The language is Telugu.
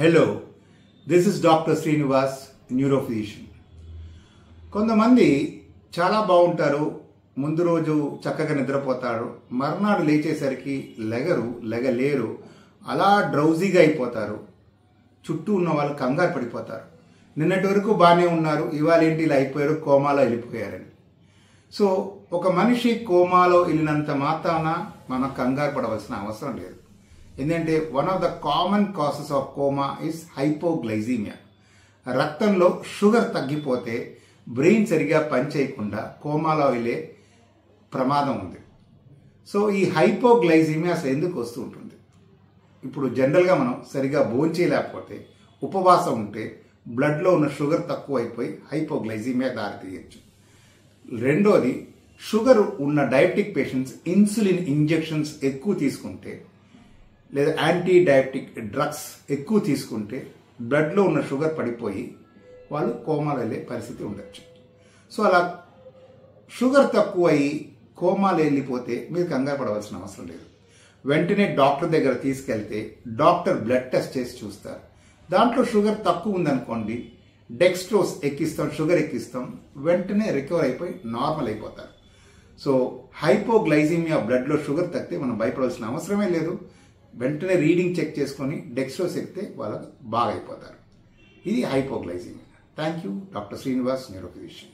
Hello, this is doctor Srinivas, neurophysician. కొంతమంది చాలా బాగుంటారు, ముందు రోజు చక్కగా నిద్రపోతారు, మర్నాడు లేచేసరికి లెగలేరు, అలా డ్రౌజీగా అయిపోతారు. చుట్టూ ఉన్న వాళ్ళు కంగారు పడిపోతారు. నిన్నటి వరకు బాగానే ఉన్నారు, ఇవాళ ఏంటి ఇలా అయిపోయారు, కోమాలో వెళ్ళిపోయారని. సో ఒక మనిషి కోమాలో వెళ్ళినంత మాత్రాన మనం కంగారు పడవలసిన అవసరం లేదు. ఎందుకంటే one of the common causes of coma is hypoglycaemia. రక్తంలో షుగర్ తగ్గిపోతే బ్రెయిన్ సరిగా పనిచేయకుండా కోమాలో వెళ్ళే ప్రమాదం ఉంది. సో ఈ హైపోగ్లైసీమియా అసలు ఎందుకు వస్తూ ఉంటుంది? ఇప్పుడు జనరల్గా మనం సరిగా భోంచేయలేకపోతే, ఉపవాసం ఉంటే బ్లడ్లో ఉన్న షుగర్ తక్కువ అయిపోయి హైపోగ్లైసీమియా దారితీయచ్చు. రెండోది, షుగర్ ఉన్న డయాబెటిక్ పేషెంట్స్ ఇన్సులిన్ ఇంజెక్షన్స్ ఎక్కువ తీసుకుంటే లేదా యాంటీ డయాబెటిక్ డ్రగ్స్ ఎక్కువ తీసుకుంటే బ్లడ్లో ఉన్న షుగర్ పడిపోయి వాళ్ళు కోమాలో వెళ్ళే పరిస్థితి ఉండొచ్చు. సో అలా షుగర్ తక్కువ అయ్యి కోమాలో వెళ్ళిపోతే మీరు కంగారు పడవలసిన అవసరం లేదు. వెంటనే డాక్టర్ దగ్గర తీసుకెళ్తే డాక్టర్ బ్లడ్ టెస్ట్ చేసి చూస్తారు. దాంట్లో షుగర్ తక్కువ ఉందనుకోండి, డెక్స్ట్రోస్ ఎక్కిస్తాం, షుగర్ ఎక్కిస్తాం, వెంటనే రికవర్ అయిపోయి నార్మల్ అయిపోతారు. సో హైపోగ్లైసీమియా బ్లడ్లో షుగర్ తగ్గితే మనం భయపడాల్సిన అవసరమే లేదు. వెంటనే రీడింగ్ చెక్ చేసుకొని డెక్స్ట్రోస్ ఎక్కితే వాళ్ళకి బాగా అయిపోతారు. ఇది hypoglycaemia. Thank you. Doctor Srinivas, neurophysician.